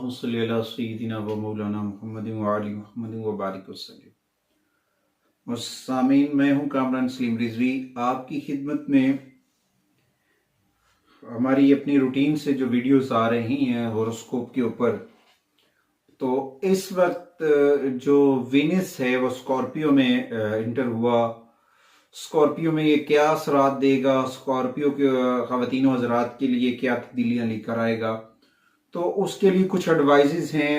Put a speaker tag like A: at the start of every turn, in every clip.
A: अल्लाहुम्मा सल्लि अला सय्यिदिना व मौलाना मुहम्मद व आलि मुहम्मद व बारिक वसल्लम। सामीन, मैं हूँ कामरान सलीम रिजवी, आपकी खिदमत में हमारी अपनी रूटीन से जो वीडियोस आ रही हैं होरोस्कोप के ऊपर। तो इस वक्त जो वीनस है वो स्कॉर्पियो में इंटर हुआ। स्कॉर्पियो में ये क्या असरात देगा, स्कॉर्पियो के ख़वातीन व हज़रात के लिए क्या तब्दीलियाँ लेकर आएगा, तो उसके लिए कुछ एडवाइजेस हैं,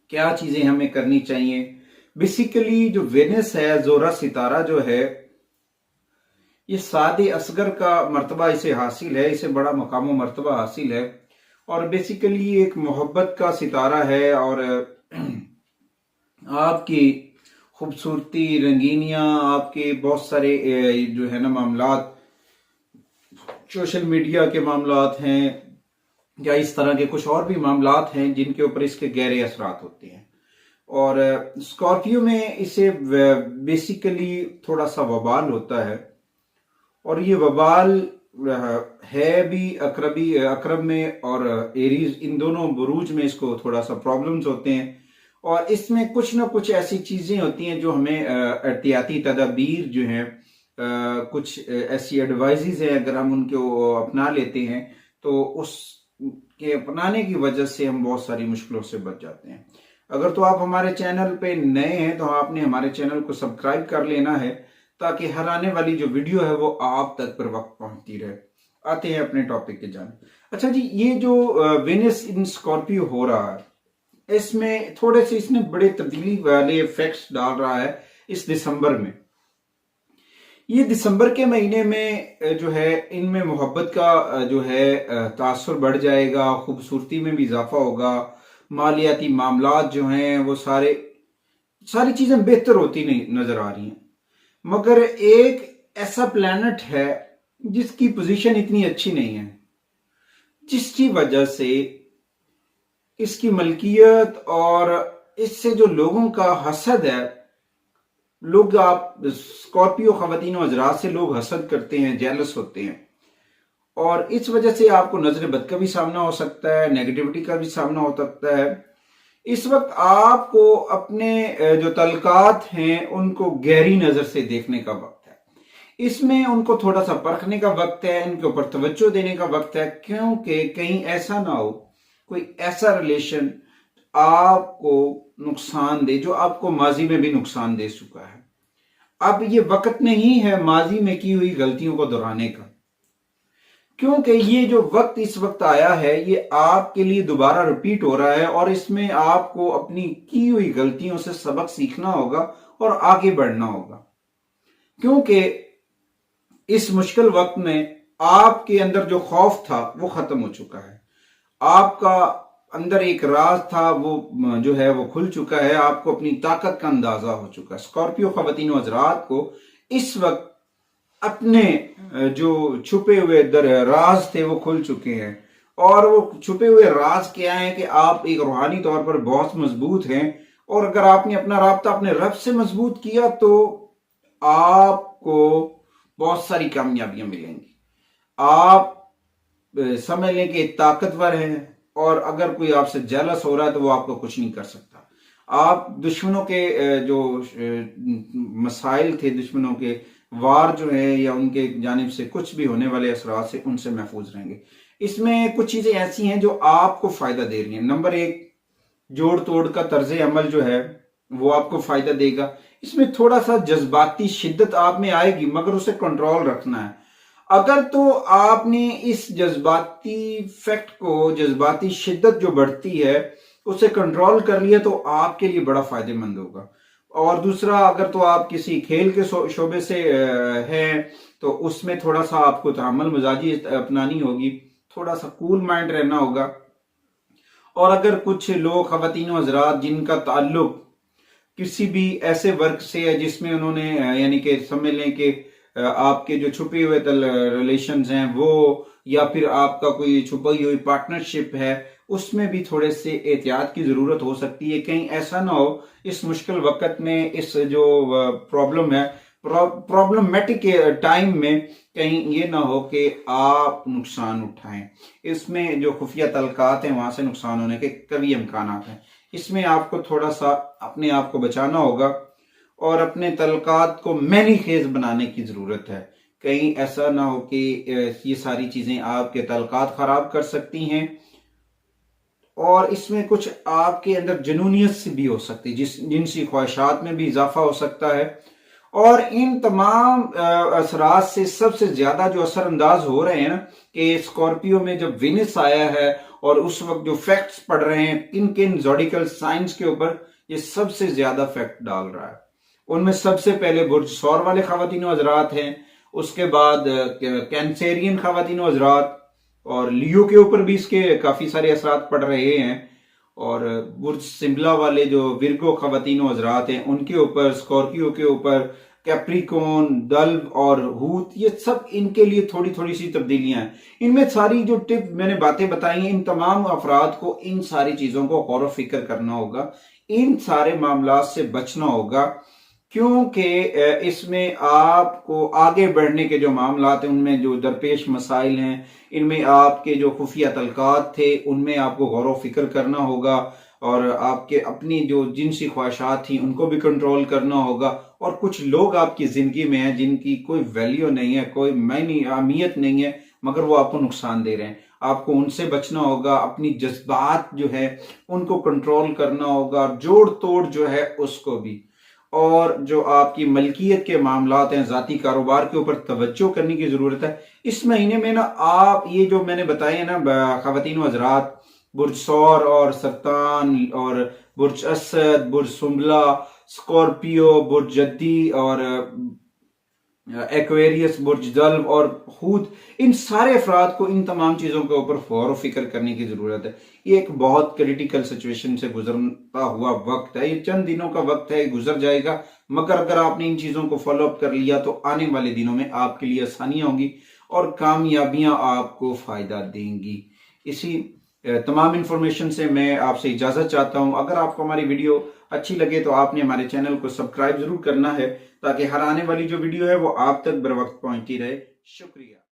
A: क्या चीज़ें हमें करनी चाहिए। बेसिकली जो वेनस है, जोरा सितारा जो है, ये सादे असगर का मर्तबा इसे हासिल है, इसे बड़ा मकाम मर्तबा हासिल है और बेसिकली एक मोहब्बत का सितारा है। और आपकी खूबसूरती, रंगीनियाँ, आपके बहुत सारे जो है ना मामलात, सोशल मीडिया के मामलात हैं या इस तरह के कुछ और भी मामलात हैं जिनके ऊपर इसके गहरे असरात होते हैं। और स्कॉर्पियो में इसे बेसिकली थोड़ा सा वबाल होता है और ये वबाल है भी अकरब में और एरीज, इन दोनों बुरूज में इसको थोड़ा सा प्रॉब्लम्स होते हैं। और इसमें कुछ ना कुछ ऐसी चीज़ें होती हैं जो हमें एहतियाती तदाबीर जो हैं, कुछ ऐसी एडवाइजेज हैं, अगर हम उनको अपना लेते हैं तो उसके अपनाने की वजह से हम बहुत सारी मुश्किलों से बच जाते हैं। अगर तो आप हमारे चैनल पे नए हैं तो आपने हमारे चैनल को सब्सक्राइब कर लेना है ताकि हर आने वाली जो वीडियो है वो आप तक पर वक्त पहुंचती रहे। आते हैं अपने टॉपिक के जाने। अच्छा जी, ये जो वेनस इन स्कॉर्पियो हो रहा है, इसमें थोड़े से इसने बड़े तब्दीली वाले इफेक्ट्स डाल रहा है इस दिसंबर में। ये दिसंबर के महीने में जो है, इनमें मोहब्बत का जो है तासुर बढ़ जाएगा, खूबसूरती में भी इजाफा होगा, मालियाती मामलात जो हैं वो सारी चीजें बेहतर होती नहीं नजर आ रही हैं। मगर एक ऐसा प्लैनेट है जिसकी पोजीशन इतनी अच्छी नहीं है, जिसकी वजह से इसकी मलकियत और इससे जो लोगों का हसद है, लोग, आप स्कॉर्पियो ख़वातीन व हज़रात से लोग हसद करते हैं, जेलस होते हैं और इस वजह से आपको नजर बद का भी सामना हो सकता है, नेगेटिविटी का भी सामना हो सकता है। इस वक्त आपको अपने जो तलकात हैं उनको गहरी नजर से देखने का वक्त है, इसमें उनको थोड़ा सा परखने का वक्त है, इनके ऊपर तवज्जो देने का वक्त है, क्योंकि कहीं ऐसा ना हो कोई ऐसा रिलेशन आपको नुकसान दे जो आपको माजी में भी नुकसान दे चुका है। अब ये वक्त नहीं है माजी में की हुई गलतियों को दोहराने का, क्योंकि ये जो वक्त इस वक्त आया है ये आपके लिए दोबारा रिपीट हो रहा है और इसमें आपको अपनी की हुई गलतियों से सबक सीखना होगा और आगे बढ़ना होगा। क्योंकि इस मुश्किल वक्त में आपके अंदर जो खौफ था वो खत्म हो चुका है, आपका अंदर एक राज था वो जो है वो खुल चुका है, आपको अपनी ताकत का अंदाजा हो चुका है। स्कॉर्पियो ख़वातीन व हज़रात को इस वक्त अपने जो छुपे हुए राज थे वो खुल चुके हैं। और वो छुपे हुए राज क्या है कि आप एक रूहानी तौर पर बहुत मजबूत हैं और अगर आपने अपना राब्ता अपने रब से मजबूत किया तो आपको बहुत सारी कामयाबियां मिलेंगी। आप समझ लें कि ताकतवर हैं और अगर कोई आपसे जेलस हो रहा है तो वो आपको कुछ नहीं कर सकता। आप दुश्मनों के जो मसाइल थे, दुश्मनों के वार जो है या उनके जानिब से कुछ भी होने वाले असरात से उनसे महफूज रहेंगे। इसमें कुछ चीजें ऐसी हैं जो आपको फायदा दे रही हैं। नंबर एक, जोड़ तोड़ का तर्ज अमल जो है वो आपको फायदा देगा। इसमें थोड़ा सा जज्बाती शिद्दत आप में आएगी मगर उसे कंट्रोल रखना है। अगर तो आपने इस जज्बाती फैक्ट को, जज्बाती शिद्दत जो बढ़ती है उसे कंट्रोल कर लिया तो आपके लिए बड़ा फायदेमंद होगा। और दूसरा, अगर तो आप किसी खेल के शोबे से हैं तो उसमें थोड़ा सा आपको तहम्मुल मिजाजी अपनानी होगी, थोड़ा सा कूल माइंड रहना होगा। और अगर कुछ लोग, ख़वातीन व हज़रात, जिनका ताल्लुक किसी भी ऐसे वर्क से है जिसमें उन्होंने यानी कि समझ लें कि आपके जो छुपे हुए रिलेशंस हैं वो, या फिर आपका कोई छुपी हुई पार्टनरशिप है, उसमें भी थोड़े से एहतियात की जरूरत हो सकती है। कहीं ऐसा ना हो इस मुश्किल वक्त में इस जो प्रॉब्लम है प्रॉब्लमेटिक टाइम में कहीं ये ना हो कि आप नुकसान उठाएं। इसमें जो खुफिया तलकात हैं वहां से नुकसान होने के कभी इम्कान हैं। इसमें आपको थोड़ा सा अपने आप को बचाना होगा और अपने तलकात को मैनी खेज बनाने की जरूरत है। कहीं ऐसा ना हो कि ये सारी चीजें आपके तलकात खराब कर सकती हैं और इसमें कुछ आपके अंदर जुनूनियत से भी हो सकती है, जिनसी ख्वाहिशात में भी इजाफा हो सकता है। और इन तमाम असरात से सबसे ज्यादा जो असरअंदाज हो रहे हैं ना कि स्कॉर्पियो में जब विनस आया है और उस वक्त जो फैक्ट्स पढ़ रहे हैं किन किन ज़ोडिकल साइंस के ऊपर, ये सबसे ज्यादा फैक्ट डाल रहा है। उनमें सबसे पहले बुर्ज सौर वाले खवातीनो हजरात हैं, उसके बाद कैंसेरियन खवातीनो हजरात, और लियो के ऊपर भी इसके काफी सारे असरात पड़ रहे हैं, और बुर्ज सिम्बला वाले जो विर्गो खवातीनो हजरात हैं उनके ऊपर, स्कॉर्पियो के ऊपर, कैप्रिकॉन, दल्व और हूत, ये सब इनके लिए थोड़ी थोड़ी सी तब्दीलियां हैं। इनमें सारी जो टिप मैंने बातें बताई हैं, इन तमाम अफराद को इन सारी चीजों को गौर फिक्र करना होगा, इन सारे मामला से बचना होगा, क्योंकि इसमें आपको आगे बढ़ने के जो मामला हैं उनमें जो दरपेश मसाइल हैं, इनमें आपके जो खुफिया तलकात थे उनमें आपको गौर फिक्र करना होगा, और आपके अपनी जो जिनसी ख्वाहिशात थी उनको भी कंट्रोल करना होगा। और कुछ लोग आपकी जिंदगी में हैं जिनकी कोई वैल्यू नहीं है, कोई मायने अहमियत नहीं है, मगर वो आपको नुकसान दे रहे हैं, आपको उनसे बचना होगा। अपनी जज्बात जो है उनको कंट्रोल करना होगा, जोड़ तोड़ जो है उसको भी। और जो आपकी मलकियत के मामलात हैं, ज़ाती कारोबार के ऊपर तवज्जो करने की ज़रूरत है। इस महीने में ना आप ये जो मैंने बताए हैं ना ख़वातीन हज़रात, बुर्ज सौर और सरतान और बुर्ज असद, बुर्ज सुम्बला, स्कॉर्पियो, बुर्ज जद्दी और एक्वेरियस, बुर्ज दल्व और हूत, इन सारे अफराद को इन तमाम चीज़ों के ऊपर गौर फिक्र करने की ज़रूरत है। ये एक बहुत क्रिटिकल सिचुएशन से गुजरता हुआ वक्त है, ये चंद दिनों का वक्त है, गुजर जाएगा, मगर अगर आपने इन चीज़ों को फॉलो अप कर लिया तो आने वाले दिनों में आपके लिए आसानियां होंगी और कामयाबियां आपको फ़ायदा देंगी। इसी तमाम इन्फॉर्मेशन से मैं आपसे इजाज़त चाहता हूं। अगर आपको हमारी वीडियो अच्छी लगे तो आपने हमारे चैनल को सब्सक्राइब जरूर करना है, ताकि हर आने वाली जो वीडियो है वो आप तक बर वक्त पहुंचती रहे। शुक्रिया।